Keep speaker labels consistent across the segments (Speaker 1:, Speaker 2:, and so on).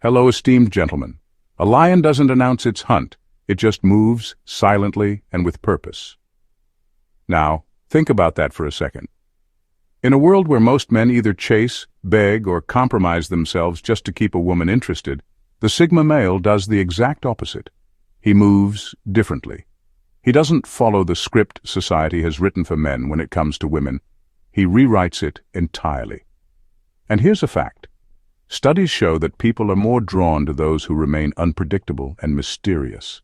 Speaker 1: Hello, esteemed gentlemen. A lion doesn't announce its hunt. It just moves, silently and with purpose. Now, think about that for a second. In a world where most men either chase, beg, or compromise themselves just to keep a woman interested, the Sigma male does the exact opposite. He moves differently. He doesn't follow the script society has written for men when it comes to women. He rewrites it entirely. And here's a fact. Studies show that people are more drawn to those who remain unpredictable and mysterious.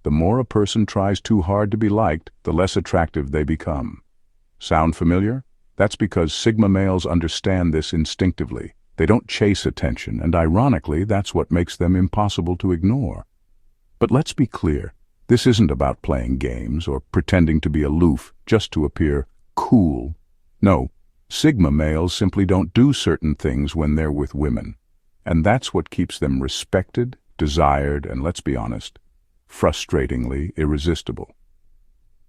Speaker 1: The more a person tries too hard to be liked, the less attractive they become. Sound familiar? That's because Sigma males understand this instinctively. They don't chase attention, and ironically, that's what makes them impossible to ignore. But let's be clear, this isn't about playing games or pretending to be aloof just to appear cool. No, Sigma males simply don't do certain things when they're with women. And that's what keeps them respected, desired, and let's be honest, frustratingly irresistible.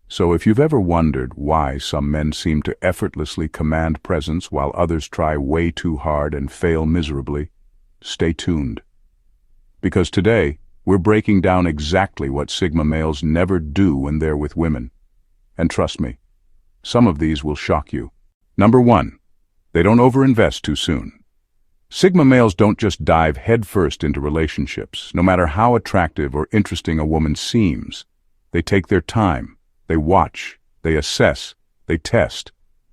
Speaker 1: So if you've ever wondered why some men seem to effortlessly command presence while others try way too hard and fail miserably, stay tuned. Because today, we're breaking down exactly what Sigma males never do when they're with women. And trust me, some of these will shock you. Number 1, they don't overinvest too soon. Sigma males don't just dive headfirst into relationships, no matter how attractive or interesting a woman seems. They take their time. They watch, they assess, they test.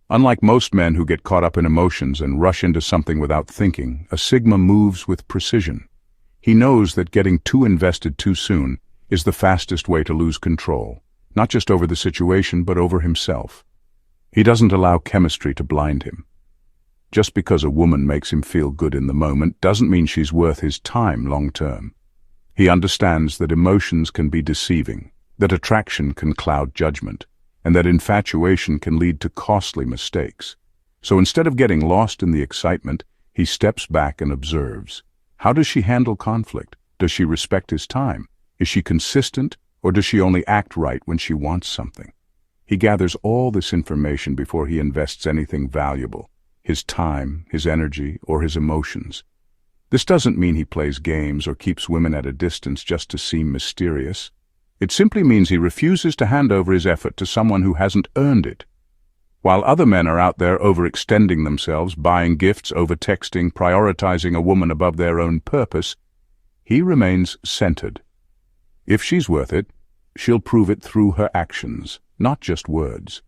Speaker 1: Unlike most men who get caught up in emotions and rush into something without thinking, a Sigma moves with precision. He knows that getting too invested too soon is the fastest way to lose control, not just over the situation, but over himself. He doesn't allow chemistry to blind him. Just because a woman makes him feel good in the moment doesn't mean she's worth his time long term. He understands that emotions can be deceiving, that attraction can cloud judgment, and that infatuation can lead to costly mistakes. So instead of getting lost in the excitement, he steps back and observes. How does she handle conflict? Does she respect his time? Is she consistent, or does she only act right when she wants something? He gathers all this information before he invests anything valuable, his time, his energy, or his emotions. This doesn't mean he plays games or keeps women at a distance just to seem mysterious. It simply means he refuses to hand over his effort to someone who hasn't earned it. While other men are out there overextending themselves, buying gifts, over-texting, prioritizing a woman above their own purpose, he remains centered. If she's worth it, she'll prove it through her actions, not just words.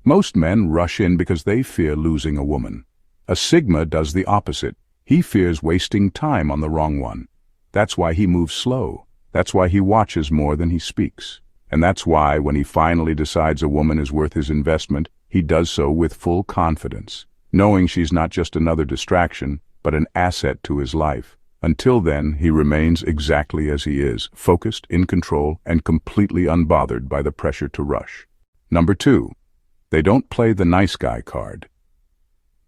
Speaker 1: Most men rush in because they fear losing a woman. A Sigma does the opposite. He fears wasting time on the wrong one. That's why he moves slow. That's why he watches more than he speaks. And that's why, when he finally decides a woman is worth his investment, he does so with full confidence, knowing she's not just another distraction, but an asset to his life. Until then, he remains exactly as he is, focused, in control, and completely unbothered by the pressure to rush. Number 2, they don't play the nice guy card.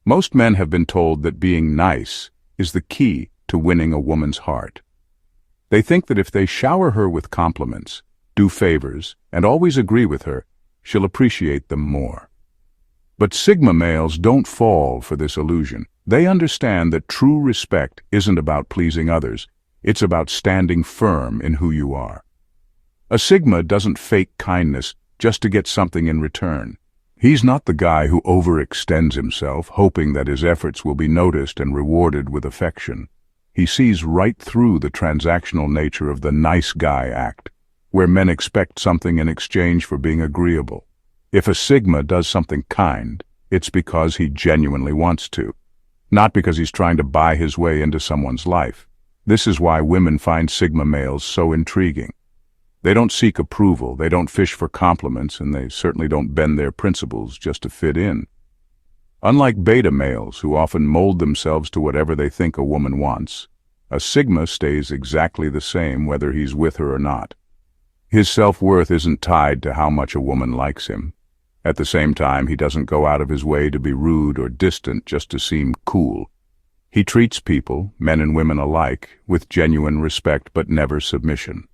Speaker 1: Most men have been told that being nice is the key to winning a woman's heart. They think that if they shower her with compliments, do favors, and always agree with her, she'll appreciate them more. But Sigma males don't fall for this illusion. They understand that true respect isn't about pleasing others. It's about standing firm in who you are. A Sigma doesn't fake kindness just to get something in return. He's not the guy who overextends himself, hoping that his efforts will be noticed and rewarded with affection. He sees right through the transactional nature of the nice guy act, where men expect something in exchange for being agreeable. If a Sigma does something kind, it's because he genuinely wants to, not because he's trying to buy his way into someone's life. This is why women find Sigma males so intriguing. They don't seek approval, they don't fish for compliments, and they certainly don't bend their principles just to fit in. Unlike beta males, who often mold themselves to whatever they think a woman wants, a Sigma stays exactly the same whether he's with her or not. His self-worth isn't tied to how much a woman likes him. At the same time, he doesn't go out of his way to be rude or distant just to seem cool. He treats people, men and women alike, with genuine respect but never submission.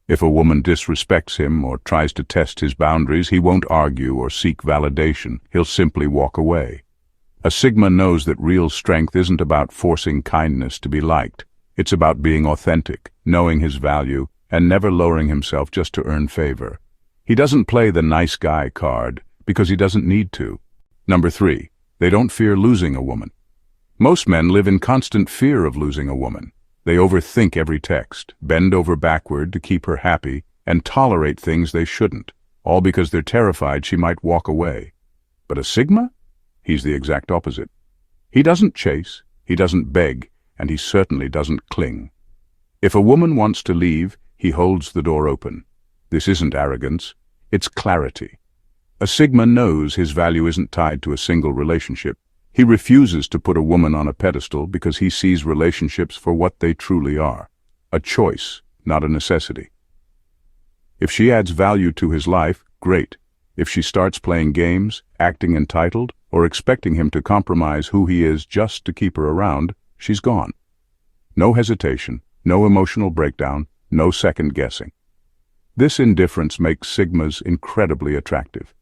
Speaker 1: If a woman disrespects him or tries to test his boundaries, he won't argue or seek validation. He'll simply walk away. A Sigma knows that real strength isn't about forcing kindness to be liked. It's about being authentic, knowing his value, and never lowering himself just to earn favor. He doesn't play the nice guy card because he doesn't need to. Number 3, they don't fear losing a woman. Most men live in constant fear of losing a woman. They overthink every text, bend over backward to keep her happy, and tolerate things they shouldn't, all because they're terrified she might walk away. But a Sigma? He's the exact opposite. He doesn't chase, he doesn't beg, and he certainly doesn't cling. If a woman wants to leave, he holds the door open. This isn't arrogance, it's clarity. A Sigma knows his value isn't tied to a single relationship. He refuses to put a woman on a pedestal because he sees relationships for what they truly are, a choice, not a necessity. If she adds value to his life, great. If she starts playing games, acting entitled, or expecting him to compromise who he is just to keep her around, she's gone. No hesitation, no emotional breakdown, no second guessing. This indifference makes Sigmas incredibly attractive.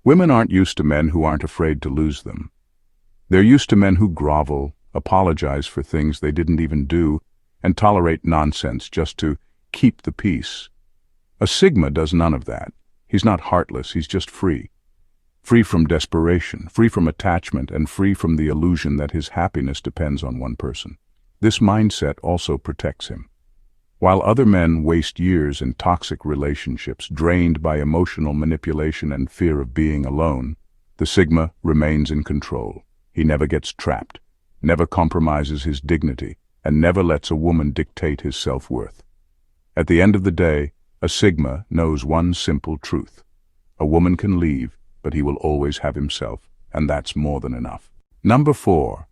Speaker 1: Women aren't used to men who aren't afraid to lose them. They're used to men who grovel, apologize for things they didn't even do, and tolerate nonsense just to keep the peace. A Sigma does none of that. He's not heartless, he's just free. Free from desperation, free from attachment, and free from the illusion that his happiness depends on one person. This mindset also protects him. While other men waste years in toxic relationships, drained by emotional manipulation and fear of being alone, the Sigma remains in control. He never gets trapped, never compromises his dignity, and never lets a woman dictate his self-worth. At the end of the day, a Sigma knows one simple truth. A woman can leave, but he will always have himself, and that's more than enough. Number 4,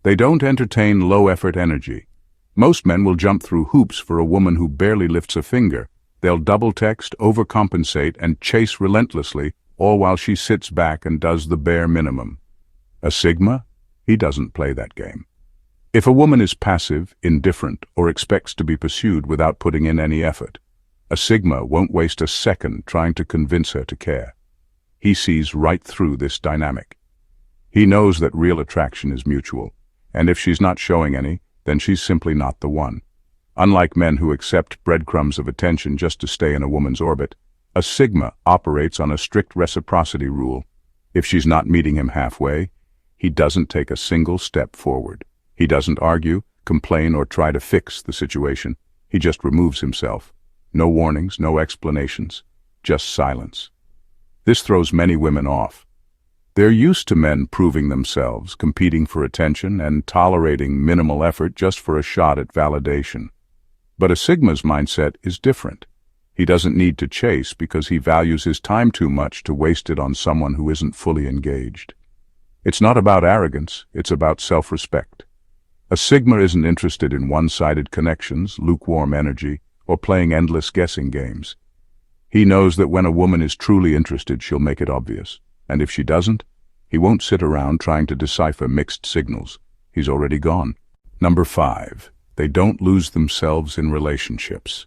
Speaker 1: they don't entertain low-effort energy. Most men will jump through hoops for a woman who barely lifts a finger. They'll double-text, overcompensate, and chase relentlessly, all while she sits back and does the bare minimum. A Sigma? He doesn't play that game. If a woman is passive, indifferent, or expects to be pursued without putting in any effort, a Sigma won't waste a second trying to convince her to care. He sees right through this dynamic. He knows that real attraction is mutual, and if she's not showing any, then she's simply not the one. Unlike men who accept breadcrumbs of attention just to stay in a woman's orbit, a Sigma operates on a strict reciprocity rule. If she's not meeting him halfway, he doesn't take a single step forward. He doesn't argue, complain, or try to fix the situation. He just removes himself. No warnings, no explanations, just silence. This throws many women off. They're used to men proving themselves, competing for attention, and tolerating minimal effort just for a shot at validation. But a Sigma's mindset is different. He doesn't need to chase because he values his time too much to waste it on someone who isn't fully engaged. It's not about arrogance, it's about self-respect. A Sigma isn't interested in one-sided connections, lukewarm energy, or playing endless guessing games. He knows that when a woman is truly interested, she'll make it obvious. And if she doesn't, he won't sit around trying to decipher mixed signals. He's already gone. Number 5, they don't lose themselves in relationships.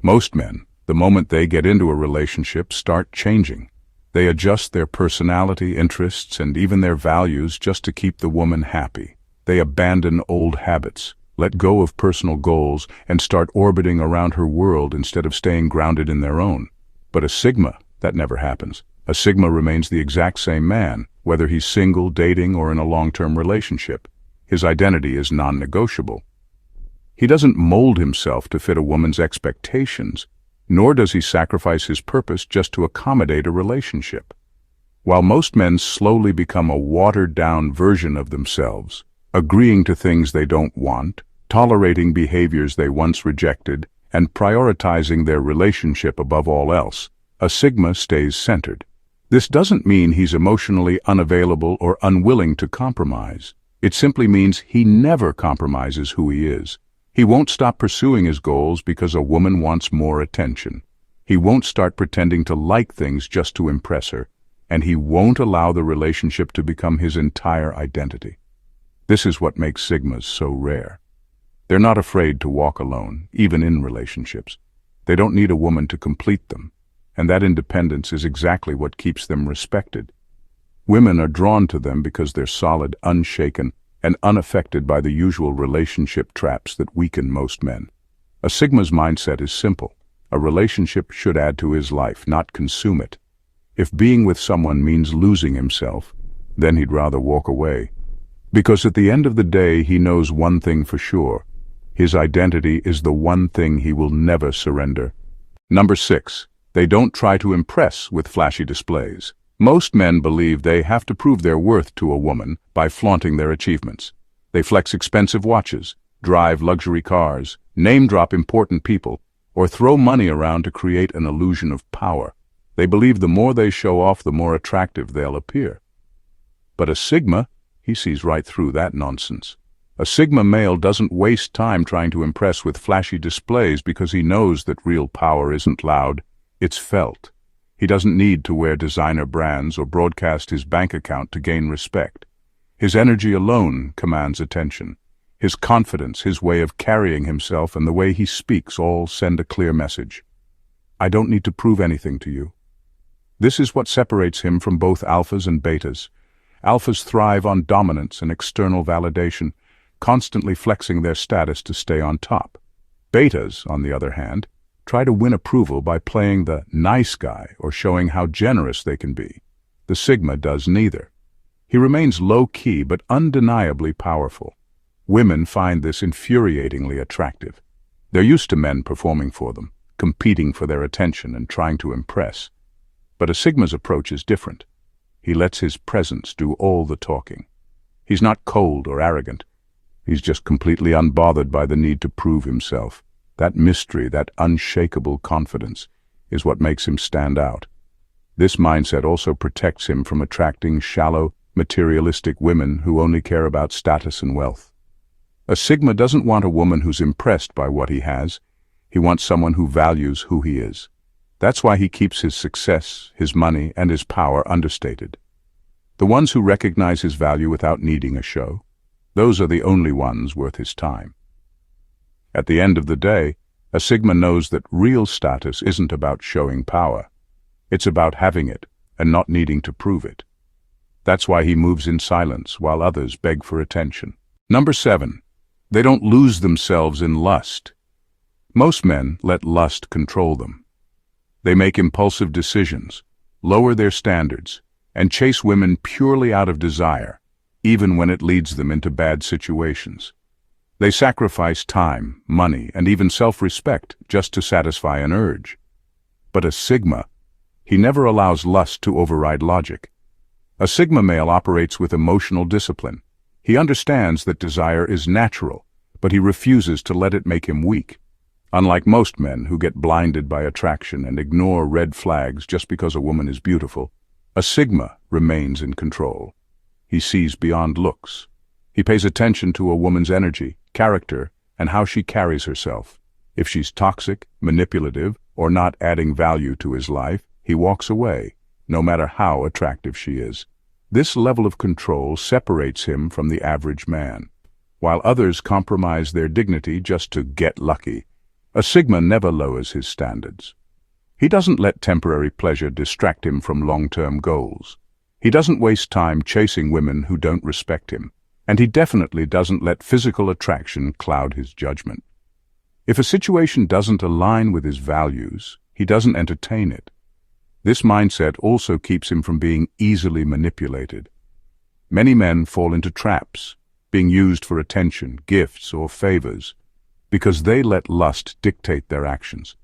Speaker 1: Most men, the moment they get into a relationship, start changing. They adjust their personality, interests, and even their values just to keep the woman happy. They abandon old habits, let go of personal goals, and start orbiting around her world instead of staying grounded in their own. But a Sigma, that never happens. A Sigma remains the exact same man, whether he's single, dating, or in a long-term relationship. His identity is non-negotiable. He doesn't mold himself to fit a woman's expectations, nor does he sacrifice his purpose just to accommodate a relationship. While most men slowly become a watered-down version of themselves, agreeing to things they don't want, tolerating behaviors they once rejected, and prioritizing their relationship above all else, a Sigma stays centered. This doesn't mean he's emotionally unavailable or unwilling to compromise. It simply means he never compromises who he is. He won't stop pursuing his goals because a woman wants more attention. He won't start pretending to like things just to impress her, and he won't allow the relationship to become his entire identity. This is what makes Sigmas so rare. They're not afraid to walk alone, even in relationships. They don't need a woman to complete them, and that independence is exactly what keeps them respected. Women are drawn to them because they're solid, unshaken, and unaffected by the usual relationship traps that weaken most men. A Sigma's mindset is simple. A relationship should add to his life, not consume it. If being with someone means losing himself, then he'd rather walk away. Because at the end of the day, he knows one thing for sure. His identity is the one thing he will never surrender. Number 6. They don't try to impress with flashy displays. Most men believe they have to prove their worth to a woman by flaunting their achievements. They flex expensive watches, drive luxury cars, name-drop important people, or throw money around to create an illusion of power. They believe the more they show off, the more attractive they'll appear. But a Sigma, he sees right through that nonsense. A Sigma male doesn't waste time trying to impress with flashy displays because he knows that real power isn't loud, it's felt. He doesn't need to wear designer brands or broadcast his bank account to gain respect. His energy alone commands attention. His confidence, his way of carrying himself, and the way he speaks all send a clear message. I don't need to prove anything to you. This is what separates him from both alphas and betas. Alphas thrive on dominance and external validation, constantly flexing their status to stay on top. Betas, on the other hand, try to win approval by playing the nice guy or showing how generous they can be. The Sigma does neither. He remains low-key but undeniably powerful. Women find this infuriatingly attractive. They're used to men performing for them, competing for their attention and trying to impress. But a Sigma's approach is different. He lets his presence do all the talking. He's not cold or arrogant. He's just completely unbothered by the need to prove himself. That mystery, that unshakable confidence, is what makes him stand out. This mindset also protects him from attracting shallow, materialistic women who only care about status and wealth. A Sigma doesn't want a woman who's impressed by what he has. He wants someone who values who he is. That's why he keeps his success, his money, and his power understated. The ones who recognize his value without needing a show, those are the only ones worth his time. At the end of the day, a Sigma knows that real status isn't about showing power. It's about having it and not needing to prove it. That's why he moves in silence while others beg for attention. Number 7. They don't lose themselves in lust. Most men let lust control them. They make impulsive decisions, lower their standards, and chase women purely out of desire, even when it leads them into bad situations. They sacrifice time, money, and even self-respect just to satisfy an urge. But a Sigma, he never allows lust to override logic. A Sigma male operates with emotional discipline. He understands that desire is natural, but he refuses to let it make him weak. Unlike most men who get blinded by attraction and ignore red flags just because a woman is beautiful, a Sigma remains in control. He sees beyond looks. He pays attention to a woman's energy, character, and how she carries herself. If she's toxic, manipulative, or not adding value to his life, he walks away, no matter how attractive she is. This level of control separates him from the average man. While others compromise their dignity just to get lucky, a Sigma never lowers his standards. He doesn't let temporary pleasure distract him from long-term goals. He doesn't waste time chasing women who don't respect him, and he definitely doesn't let physical attraction cloud his judgment. If a situation doesn't align with his values, he doesn't entertain it. This mindset also keeps him from being easily manipulated. Many men fall into traps, being used for attention, gifts, or favors, because they let lust dictate their actions.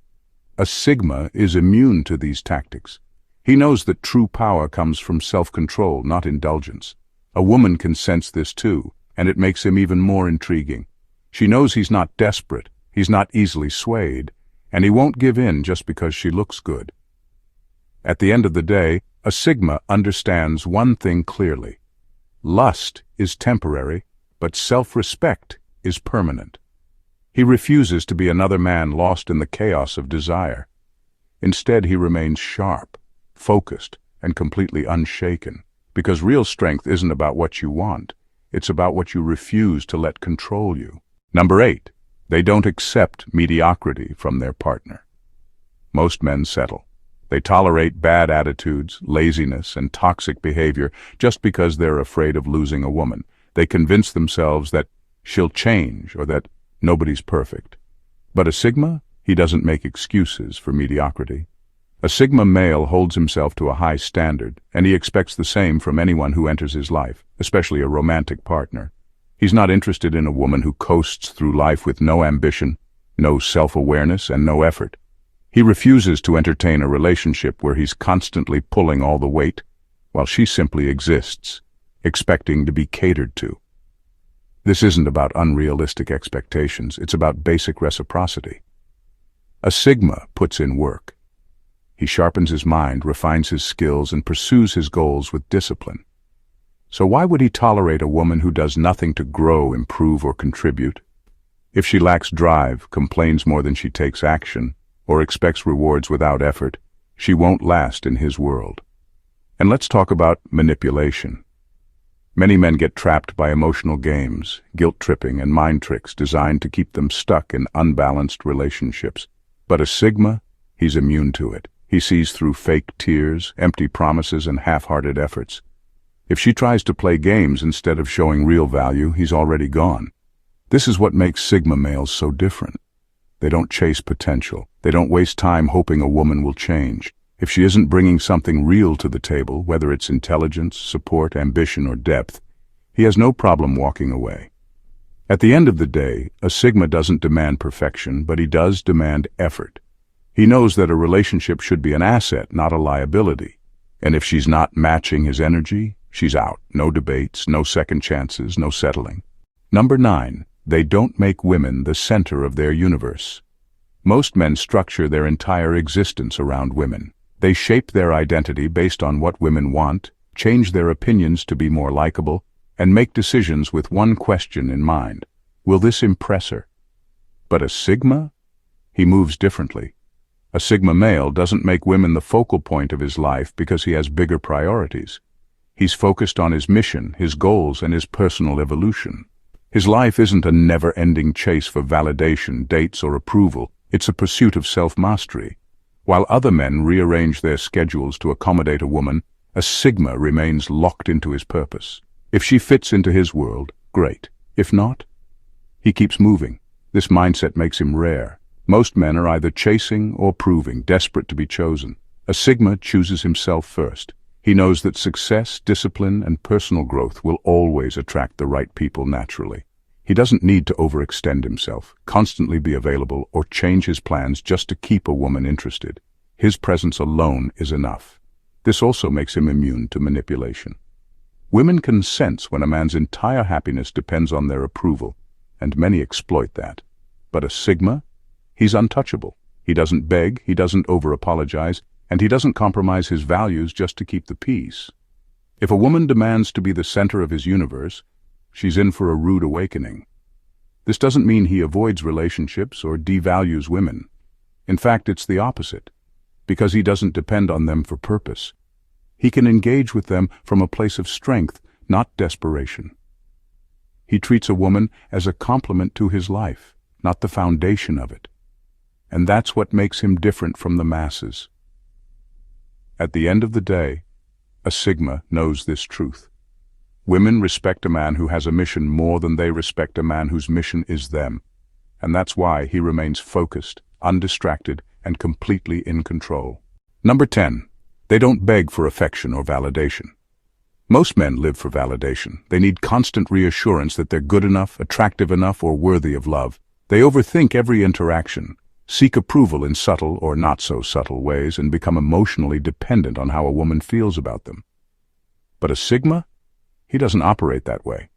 Speaker 1: A Sigma is immune to these tactics. He knows that true power comes from self-control, not indulgence. A woman can sense this too, and it makes him even more intriguing. She knows he's not desperate, he's not easily swayed, and he won't give in just because she looks good. At the end of the day, a Sigma understands one thing clearly. Lust is temporary, but self-respect is permanent. He refuses to be another man lost in the chaos of desire. Instead, he remains sharp, focused, and completely unshaken, because real strength isn't about what you want, it's about what you refuse to let control you. Number 8. They don't accept mediocrity from their partner. Most men settle. They tolerate bad attitudes, laziness, and toxic behavior just because they're afraid of losing a woman. They convince themselves that she'll change or that nobody's perfect. But a Sigma, he doesn't make excuses for mediocrity. A Sigma male holds himself to a high standard, and he expects the same from anyone who enters his life, especially a romantic partner. He's not interested in a woman who coasts through life with no ambition, no self-awareness, and no effort. He refuses to entertain a relationship where he's constantly pulling all the weight, while she simply exists, expecting to be catered to. This isn't about unrealistic expectations, it's about basic reciprocity. A Sigma puts in work. He sharpens his mind, refines his skills, and pursues his goals with discipline. So why would he tolerate a woman who does nothing to grow, improve, or contribute? If she lacks drive, complains more than she takes action, or expects rewards without effort, she won't last in his world. And let's talk about manipulation. Many men get trapped by emotional games, guilt-tripping, and mind tricks designed to keep them stuck in unbalanced relationships. But a Sigma, he's immune to it. He sees through fake tears, empty promises, and half-hearted efforts. If she tries to play games instead of showing real value, he's already gone. This is what makes Sigma males so different. They don't chase potential. They don't waste time hoping a woman will change. If she isn't bringing something real to the table, whether it's intelligence, support, ambition, or depth, he has no problem walking away. At the end of the day, a Sigma doesn't demand perfection, but he does demand effort. He knows that a relationship should be an asset, not a liability. And if she's not matching his energy, she's out. No debates, no second chances, no settling. Number 9, they don't make women the center of their universe. Most men structure their entire existence around women. They shape their identity based on what women want, change their opinions to be more likable, and make decisions with one question in mind. Will this impress her? But a Sigma? He moves differently. A Sigma male doesn't make women the focal point of his life because he has bigger priorities. He's focused on his mission, his goals, and his personal evolution. His life isn't a never-ending chase for validation, dates, or approval. It's a pursuit of self-mastery. While other men rearrange their schedules to accommodate a woman, a Sigma remains locked into his purpose. If she fits into his world, great. If not, he keeps moving. This mindset makes him rare. Most men are either chasing or proving, desperate to be chosen. A Sigma chooses himself first. He knows that success, discipline, and personal growth will always attract the right people naturally. He doesn't need to overextend himself, constantly be available, or change his plans just to keep a woman interested. His presence alone is enough. This also makes him immune to manipulation. Women can sense when a man's entire happiness depends on their approval, and many exploit that. But a Sigma? He's untouchable. He doesn't beg, he doesn't over-apologize, and he doesn't compromise his values just to keep the peace. If a woman demands to be the center of his universe, she's in for a rude awakening. This doesn't mean he avoids relationships or devalues women. In fact, it's the opposite, because he doesn't depend on them for purpose. He can engage with them from a place of strength, not desperation. He treats a woman as a complement to his life, not the foundation of it. And that's what makes him different from the masses. At the end of the day, a Sigma knows this truth. Women respect a man who has a mission more than they respect a man whose mission is them. And that's why he remains focused, undistracted, and completely in control. Number 10. They don't beg for affection or validation. Most men live for validation. They need constant reassurance that they're good enough, attractive enough, or worthy of love. They overthink every interaction, seek approval in subtle or not-so-subtle ways, and become emotionally dependent on how a woman feels about them. But a Sigma? He doesn't operate that way.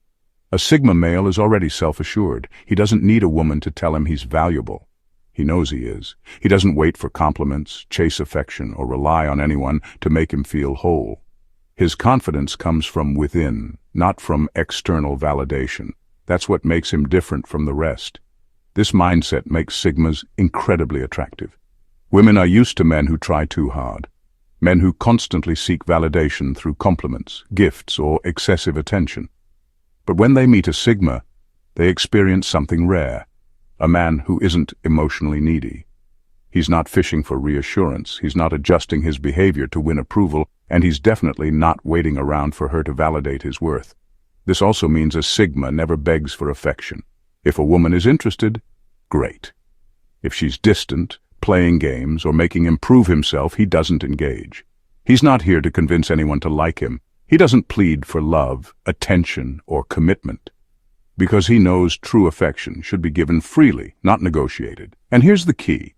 Speaker 1: A Sigma male is already self-assured. He doesn't need a woman to tell him he's valuable. He knows he is. He doesn't wait for compliments, chase affection, or rely on anyone to make him feel whole. His confidence comes from within, not from external validation. That's what makes him different from the rest. This mindset makes Sigmas incredibly attractive. Women are used to men who try too hard, men who constantly seek validation through compliments, gifts, or excessive attention. But when they meet a Sigma, they experience something rare, a man who isn't emotionally needy. He's not fishing for reassurance, he's not adjusting his behavior to win approval, and he's definitely not waiting around for her to validate his worth. This also means a sigma never begs for affection. If a woman is interested, great. If she's distant, playing games, or making him prove himself, he doesn't engage. He's not here to convince anyone to like him. He doesn't plead for love, attention, or commitment. Because he knows true affection should be given freely, not negotiated. And here's the key.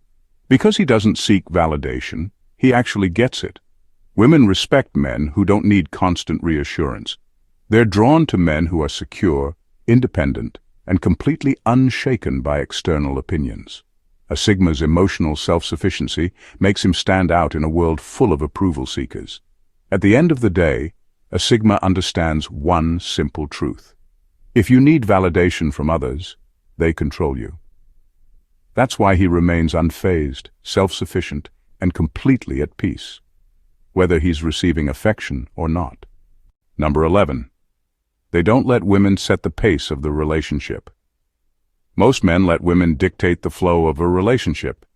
Speaker 1: Because he doesn't seek validation, he actually gets it. Women respect men who don't need constant reassurance. They're drawn to men who are secure, independent, and completely unshaken by external opinions. A sigma's emotional self-sufficiency makes him stand out in a world full of approval seekers. At the end of the day, a sigma understands one simple truth. If you need validation from others, they control you. That's why he remains unfazed, self-sufficient, and completely at peace, whether he's receiving affection or not. Number 11. They don't let women set the pace of the relationship. Most men let women dictate the flow of a relationship.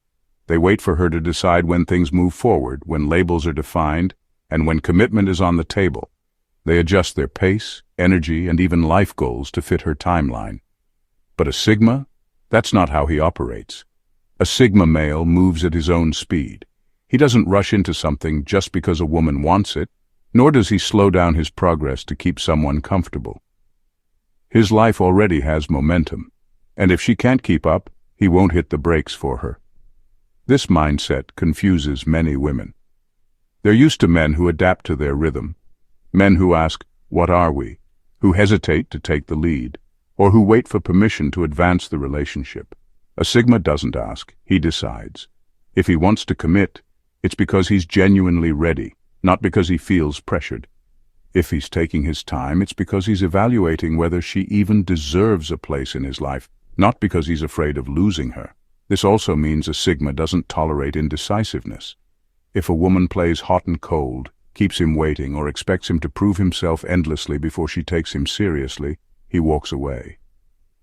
Speaker 1: They wait for her to decide when things move forward, when labels are defined, and when commitment is on the table. They adjust their pace, energy, and even life goals to fit her timeline. But a sigma? That's not how he operates. A sigma male moves at his own speed. He doesn't rush into something just because a woman wants it, nor does he slow down his progress to keep someone comfortable. His life already has momentum, and if she can't keep up, he won't hit the brakes for her. This mindset confuses many women. They're used to men who adapt to their rhythm, men who ask, "What are we?" who hesitate to take the lead, or who wait for permission to advance the relationship. A sigma doesn't ask, he decides. If he wants to commit, it's because he's genuinely ready, not because he feels pressured. If he's taking his time, it's because he's evaluating whether she even deserves a place in his life, not because he's afraid of losing her. This also means a sigma doesn't tolerate indecisiveness. If a woman plays hot and cold, keeps him waiting, or expects him to prove himself endlessly before she takes him seriously, he walks away.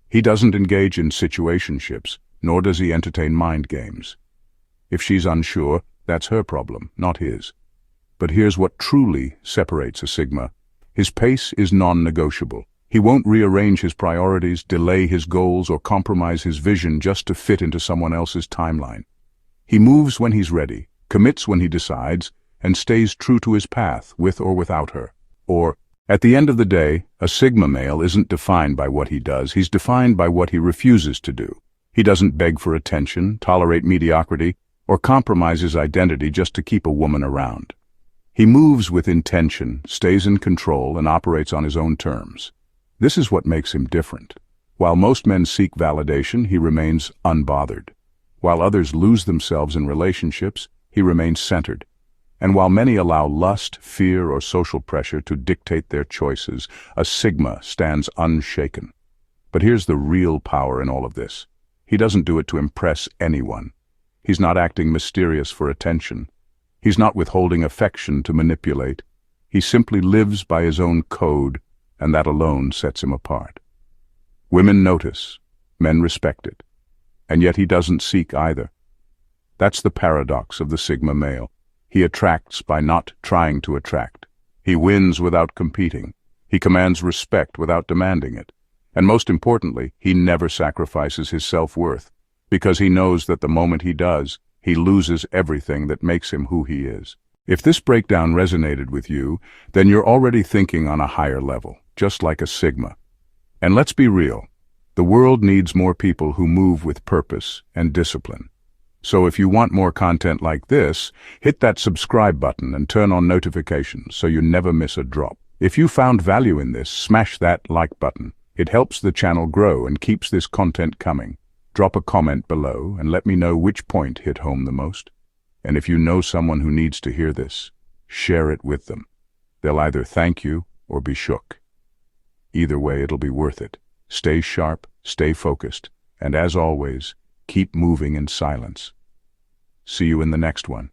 Speaker 1: He doesn't engage in situationships, nor does he entertain mind games. If she's unsure, that's her problem, not his. But here's what truly separates a sigma. His pace is non-negotiable. He won't rearrange his priorities, delay his goals, or compromise his vision just to fit into someone else's timeline. He moves when he's ready, commits when he decides, and stays true to his path, with or without her. Or, at the end of the day, a sigma male isn't defined by what he does, he's defined by what he refuses to do. He doesn't beg for attention, tolerate mediocrity, or compromise his identity just to keep a woman around. He moves with intention, stays in control, and operates on his own terms. This is what makes him different. While most men seek validation, he remains unbothered. While others lose themselves in relationships, he remains centered. And while many allow lust, fear, or social pressure to dictate their choices, a sigma stands unshaken. But here's the real power in all of this. He doesn't do it to impress anyone. He's not acting mysterious for attention. He's not withholding affection to manipulate. He simply lives by his own code, and that alone sets him apart. Women notice, men respect it, and yet he doesn't seek either. That's the paradox of the sigma male. He attracts by not trying to attract. He wins without competing. He commands respect without demanding it. And most importantly, he never sacrifices his self-worth, because he knows that the moment he does, he loses everything that makes him who he is. If this breakdown resonated with you, then you're already thinking on a higher level, just like a sigma. And let's be real, the world needs more people who move with purpose and discipline. So if you want more content like this, hit that subscribe button and turn on notifications so you never miss a drop. If you found value in this, smash that like button. It helps the channel grow and keeps this content coming. Drop a comment below and let me know which point hit home the most. And if you know someone who needs to hear this, share it with them. They'll either thank you or be shook. Either way, it'll be worth it. Stay sharp, stay focused, and as always, keep moving in silence. See you in the next one.